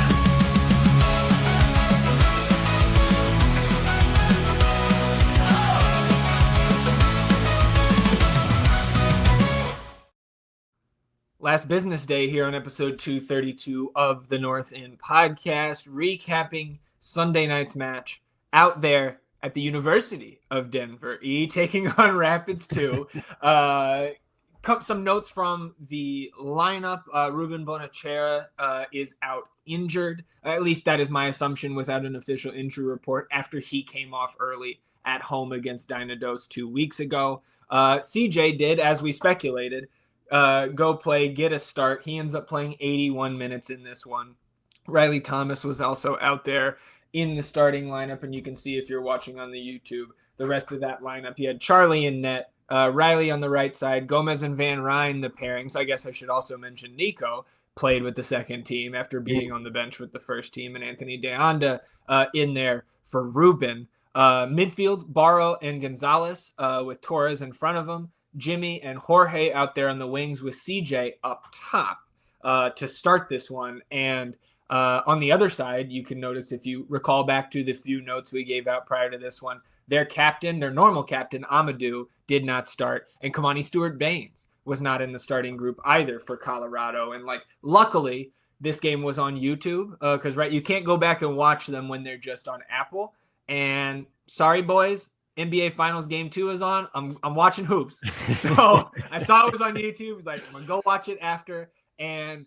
Last business day here on episode 232 of the North End podcast, recapping Sunday night's match out there at the University of Denver, taking on Rapids 2. Some notes from the lineup. Ruben Bonachera is out injured. At least that is my assumption without an official injury report after he came off early at home against Dynados 2 weeks ago. CJ did, as we speculated, go play, get a start. He ends up playing 81 minutes in this one. Riley Thomas was also out there in the starting lineup, and you can see if you're watching on the YouTube, the rest of that lineup. You had Charlie in net, Riley on the right side, Gomez and Van Ryn the pairing. So I guess I should also mention Nico played with the second team after being on the bench with the first team, and Anthony De Anda in there for Ruben. Midfield, Barro and Gonzalez with Torres in front of him. Jimmy and Jorge out there on the wings with CJ up top to start this one. And on the other side, you can notice, if you recall back to the few notes we gave out prior to this one, their captain, their normal captain, Amadou, did not start. And Kamani Stewart-Baines was not in the starting group either for Colorado. And luckily, this game was on YouTube because, you can't go back and watch them when they're just on Apple. And sorry, boys, NBA Finals Game 2 is on. I'm watching hoops. So I saw it was on YouTube. I was like, I'm going to go watch it after. And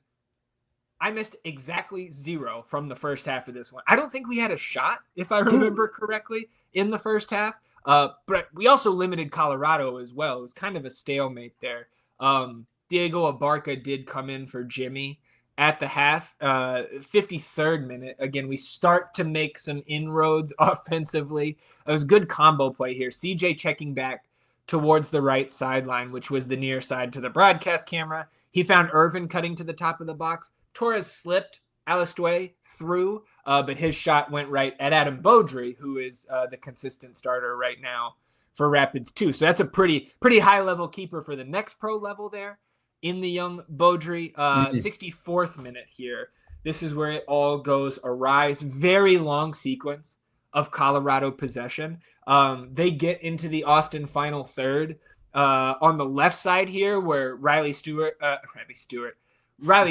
I missed exactly 0 from the first half of this one. I don't think we had a shot, if I remember correctly, in the first half. But we also limited Colorado as well. It was kind of a stalemate there. Diego Abarca did come in for Jimmy. at the half. 53rd minute. Again, we start to make some inroads offensively. It was good combo play here. CJ checking back towards the right sideline, which was the near side to the broadcast camera. He found Irvin cutting to the top of the box. Torres slipped Alistue through, but his shot went right at Adam Beaudry, who is the consistent starter right now for Rapids too. So that's a pretty high level keeper for the next pro level there in the young Beaudry. 64th minute here. This is where it all goes awry. It's very long sequence of Colorado possession. They get into the Austin final third on the left side here, where Riley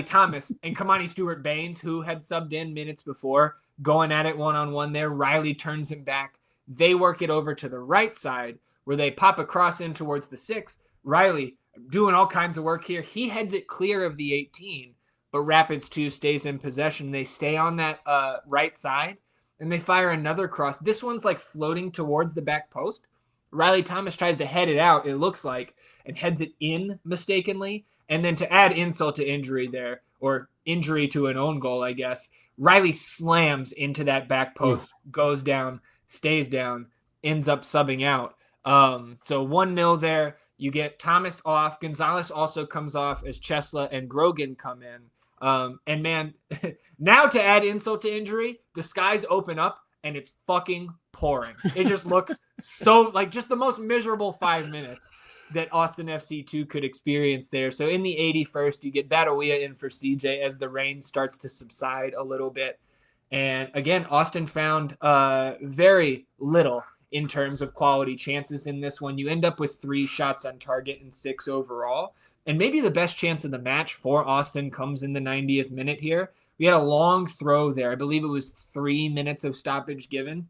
Thomas and Kamani Stewart-Baines, who had subbed in minutes before, going at it one-on-one there. Riley turns him back. They work it over to the right side, where they pop a cross in towards the 6. Riley doing all kinds of work here. He heads it clear of the 18, but Rapids 2 stays in possession. They stay on that right side, and they fire another cross. This one's like floating towards the back post. Riley Thomas tries to head it out, it looks like, and heads it in mistakenly. And then to add insult to injury there, or injury to an own goal, I guess, Riley slams into that back post, goes down, stays down, ends up subbing out. So 1-0 there. You get Thomas off. Gonzalez also comes off as Chesla and Grogan come in. And man, now to add insult to injury, the skies open up and it's fucking pouring. It just looks so like just the most miserable 5 minutes that Austin FC2 could experience there. So in the 81st, you get Badawia in for CJ as the rain starts to subside a little bit. And again, Austin found very little in terms of quality chances in this one. You end up with 3 shots on target and 6 overall. And maybe the best chance of the match for Austin comes in the 90th minute here. We had a long throw there. I believe it was 3 minutes of stoppage given.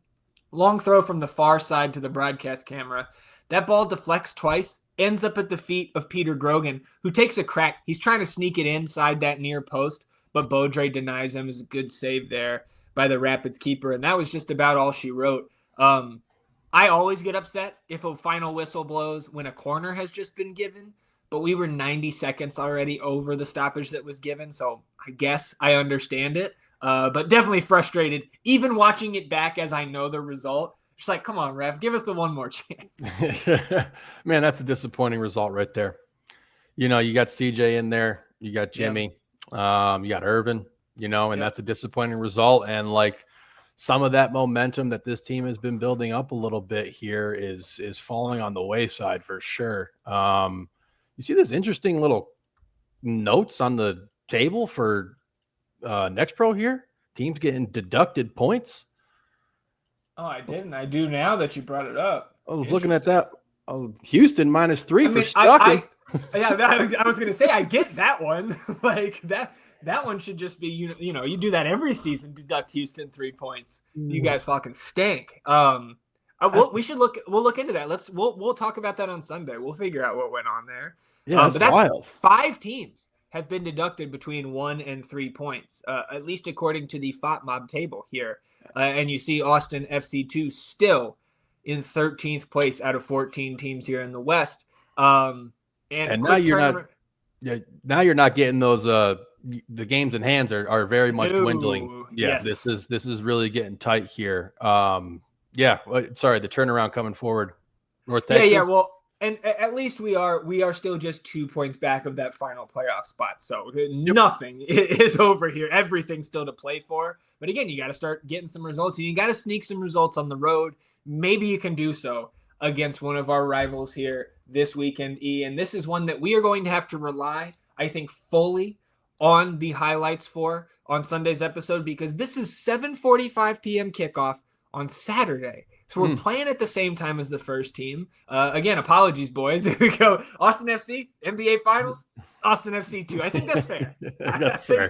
Long throw from the far side to the broadcast camera. That ball deflects twice, ends up at the feet of Peter Grogan, who takes a crack. He's trying to sneak it inside that near post, but Beaudry denies him. Is a good save there by the Rapids keeper. And that was just about all she wrote. I always get upset if a final whistle blows when a corner has just been given, but we were 90 seconds already over the stoppage that was given. So I guess I understand it, but definitely frustrated. Even watching it back as I know the result, just like, come on, ref, give us the one more chance. Man, that's a disappointing result right there. You know, you got CJ in there, you got Jimmy, you got Irvin, and that's a disappointing result. And like some of that momentum that this team has been building up a little bit here is falling on the wayside for sure. You see this interesting little notes on the table for Next Pro here? Teams getting deducted points. Oh, I didn't. I do now that you brought it up. I was looking at that. Oh, Houston -3 for sucking. I was going to say, I get that one. Like that one should just be, you do that every season, deduct Houston 3 points. You guys fucking stink. We'll look into that. We'll talk about that on Sunday. We'll figure out what went on there. Yeah, but that's wild. 5 teams have been deducted between 1 and 3 points, at least according to the FOTMob table here. And you see Austin FC2 still in 13th place out of 14 teams here in the West. And now you're not getting those. The games in hands are very much dwindling. Yeah, yes. This is really getting tight here. Sorry, the turnaround coming forward. North Texas. Yeah. Well, and at least we are still just 2 points back of that final playoff spot. So nothing is over here. Everything's still to play for. But again, you got to start getting some results. You got to sneak some results on the road. Maybe you can do so against one of our rivals here this weekend, And this is one that we are going to have to rely, I think, fully on the highlights for on Sunday's episode, because this is 7:45 p.m. kickoff on Saturday. So we're playing at the same time as the first team. Again, apologies, boys. Here we go. Austin FC, NBA Finals, Austin FC 2. I think that's fair. That's fair.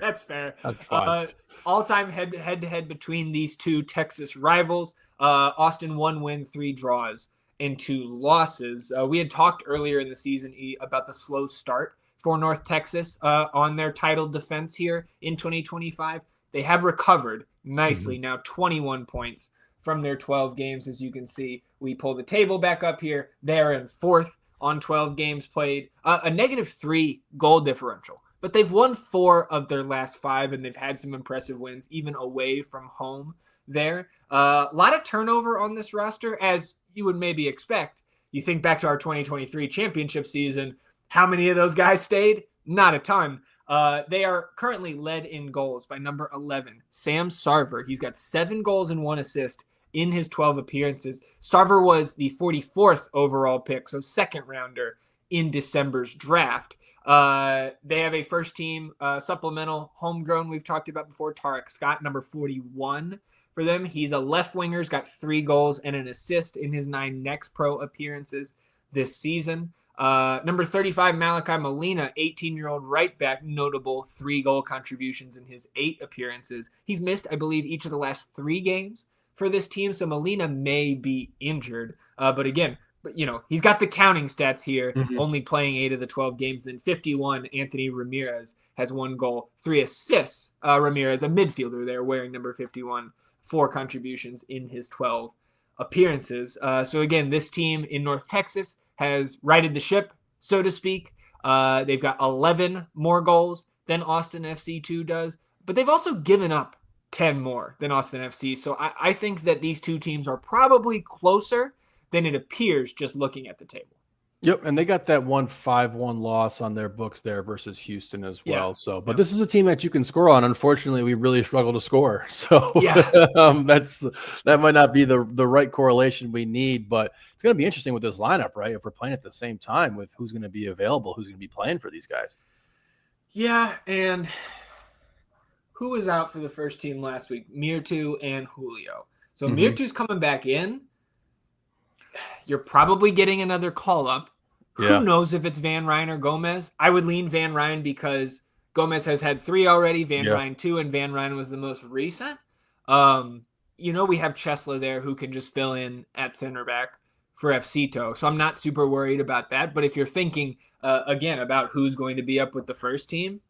That's fine. All-time head-to-head between these two Texas rivals. Austin 1 win, 3 draws, and 2 losses. We had talked earlier in the season, about the slow start for North Texas on their title defense here in 2025. They have recovered nicely. Now 21 points from their 12 games. As you can see, we pull the table back up here. They're in 4th on 12 games played. A -3 goal differential but they've won 4 of their last 5, and they've had some impressive wins, even away from home there. A lot of turnover on this roster, as you would maybe expect. You think back to our 2023 championship season, how many of those guys stayed? Not a ton. They are currently led in goals by number 11, Sam Sarver. He's got 7 goals and 1 assist in his 12 appearances. Sarver was the 44th overall pick, so second rounder in December's draft. They have a first team supplemental homegrown we've talked about before, Tarek Scott, number 41 for them. He's a left winger, has got 3 goals and an assist in his 9 Next Pro appearances this season. Number 35, Malachi Molina, 18-year-old right back, notable 3-goal contributions in his 8 appearances. He's missed, I believe, each of the last 3 games for this team, so Molina may be injured. But again, he's got the counting stats here, only playing 8 of the 12 games. Then 51, Anthony Ramirez has 1 goal, 3 assists. Ramirez, a midfielder there, wearing number 51, 4 contributions in his 12 appearances. So again, this team in North Texas has righted the ship, so to speak. They've got 11 more goals than Austin FC2 does, but they've also given up 10 more than Austin FC. So I think that these two teams are probably closer than it appears just looking at the table. Yep, and they got that 5-1 loss on their books there versus Houston as well. Yeah. So, but this is a team that you can score on. Unfortunately, we really struggle to score. So that might not be the right correlation we need, but it's going to be interesting with this lineup, right? If we're playing at the same time with who's going to be available, who's going to be playing for these guys. Yeah, and who was out for the first team last week? Mirtu and Julio. So Mirtu's coming back in. You're probably getting another call up. Yeah. Who knows if it's Van Ryn or Gomez? I would lean Van Ryn because Gomez has had 3 already, Van Ryn 2, and Van Ryn was the most recent. We have Chesla there who can just fill in at center back for FCito. So I'm not super worried about that. But if you're thinking, again, about who's going to be up with the first team,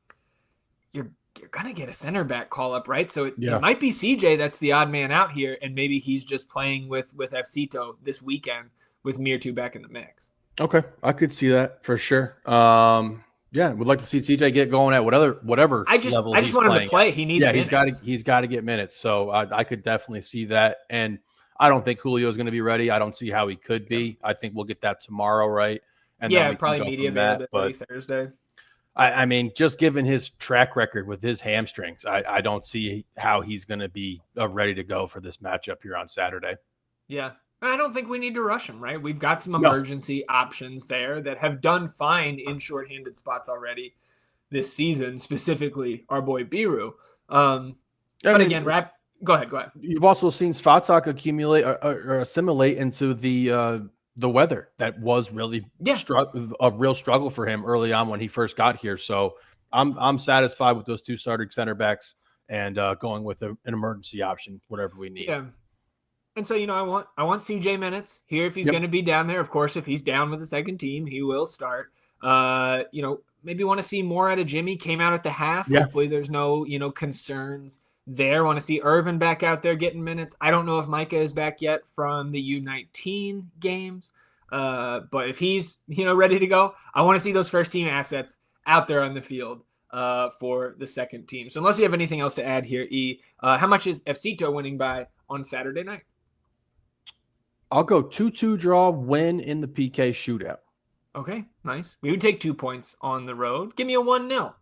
you're going to get a center back call up, right? So it might be CJ that's the odd man out here, and maybe he's just playing with FCito this weekend with Mirtu back in the mix. Okay, I could see that for sure. Would like to see CJ get going at whatever I just level want him to play. He needs minutes. He's got to get minutes. So I could definitely see that. And I don't think Julio is going to be ready. I don't see how he could be. I think we'll get that tomorrow, right? And then probably media availability Thursday. I mean, just given his track record with his hamstrings, I don't see how he's going to be ready to go for this matchup here on Saturday. Yeah. I don't think we need to rush him, right? We've got some emergency options there that have done fine in shorthanded spots already this season, specifically our boy Biru. Go ahead. You've also seen Svatak accumulate or assimilate into the weather that was really a real struggle for him early on when he first got here. So I'm satisfied with those 2 starting center backs and going with an emergency option, whatever we need. Yeah. And so, I want CJ minutes here if he's going to be down there. Of course, if he's down with the second team, he will start. Maybe want to see more out of Jimmy. Came out at the half. Yeah. Hopefully there's no, concerns there. Want to see Irvin back out there getting minutes. I don't know if Micah is back yet from the U19 games. But if he's, ready to go, I want to see those first team assets out there on the field for the second team. So unless you have anything else to add here, how much is FCito winning by on Saturday night? I'll go 2-2 draw, win in the PK shootout. Okay, nice. We would take 2 points on the road. Give me a 1-0.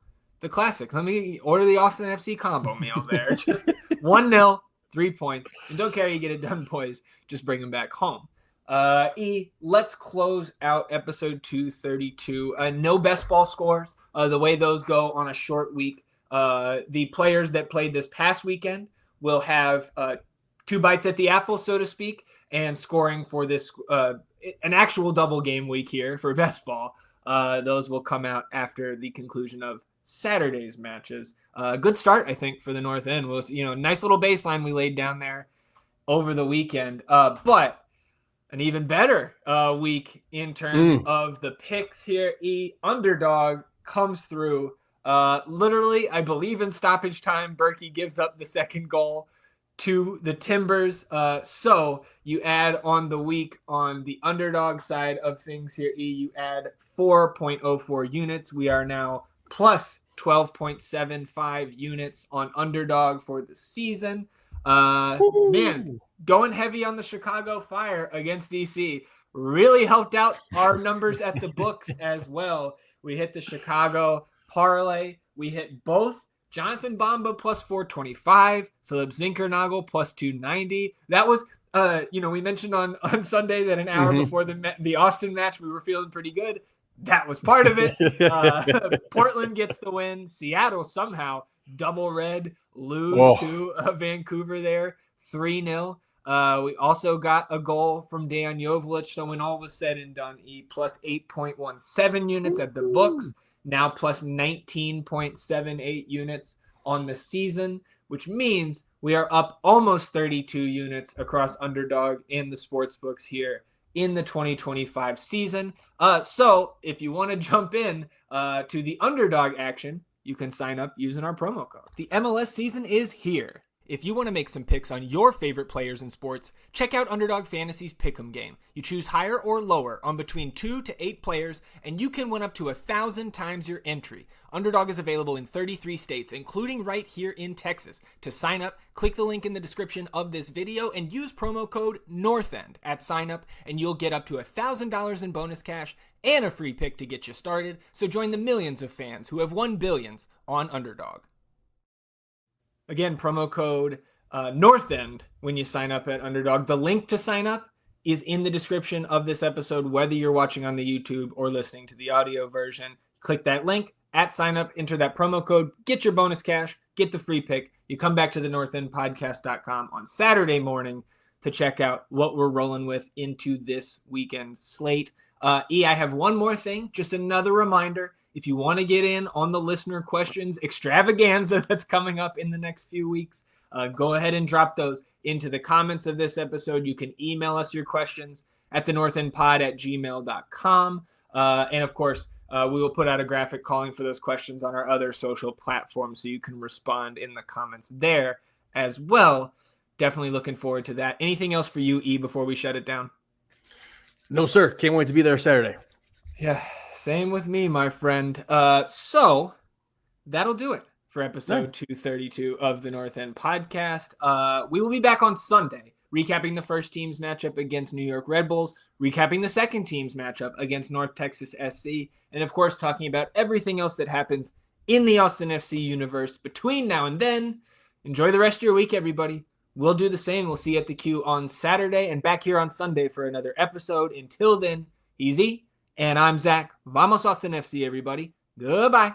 The classic. Let me order the Austin FC combo meal there. Just 1-0, 3 points. And don't care how you get it done, boys. Just bring them back home. Let's close out episode 232. No best ball scores. The way those go on a short week. The players that played this past weekend will have 2 bites at the apple, so to speak, and scoring for this an actual double game week here for best ball. Those will come out after the conclusion of Saturday's matches. Good start, I think, for the North End. Nice little baseline we laid down there over the weekend. But an even better week in terms of the picks here. Underdog comes through. Literally, I believe in stoppage time, Berkey gives up the second goal to the Timbers. So you add on the week on the underdog side of things here, you add 4.04 units. We are now plus 12.75 units on Underdog for the season. Man, going heavy on the Chicago Fire against DC really helped out our numbers at the books as well. We hit the Chicago parlay. We hit both Jonathan Bamba plus 425, Philip Zinkernagel plus 290. That was, we mentioned on Sunday that an hour before the Austin match, we were feeling pretty good. That was part of it. Portland gets the win. Seattle somehow double red, lose to Vancouver there, 3-0. We also got a goal from Dejan Joveljic. So when all was said and done, he plus 8.17 units at the books, now plus 19.78 units on the season, which means we are up almost 32 units across Underdog in the sports books here in the 2025 season. So if you want to jump in to the Underdog action, you can sign up using our promo code. The MLS season is here. If you want to make some picks on your favorite players in sports, check out Underdog Fantasy's Pick'em game. You choose higher or lower on between 2 to 8 players, and you can win up to 1,000 times your entry. Underdog is available in 33 states, including right here in Texas. To sign up, click the link in the description of this video and use promo code NORTHEND at sign up, and you'll get up to $1,000 in bonus cash and a free pick to get you started. So join the millions of fans who have won billions on Underdog. Again, promo code NORTHEND when you sign up at Underdog. The link to sign up is in the description of this episode, whether you're watching on the YouTube or listening to the audio version. Click that link at sign up, enter that promo code, get your bonus cash, get the free pick. You come back to the northendpodcast.com on Saturday morning to check out what we're rolling with into this weekend slate. I have one more thing, just another reminder. If you want to get in on the listener questions extravaganza that's coming up in the next few weeks, go ahead and drop those into the comments of this episode. You can email us your questions at thenorthendpod@gmail.com. And of course, we will put out a graphic calling for those questions on our other social platforms so you can respond in the comments there as well. Definitely looking forward to that. Anything else for you, E, before we shut it down? No, sir. Can't wait to be there Saturday. Yeah, same with me, my friend. So that'll do it for episode 232 of the North End Podcast. We will be back on Sunday, recapping the first team's matchup against New York Red Bulls, recapping the second team's matchup against North Texas SC, and of course, talking about everything else that happens in the Austin FC universe between now and then. Enjoy the rest of your week, everybody. We'll do the same. We'll see you at the Q on Saturday and back here on Sunday for another episode. Until then, easy. And I'm Zach. Vamos Austin FC, everybody. Goodbye.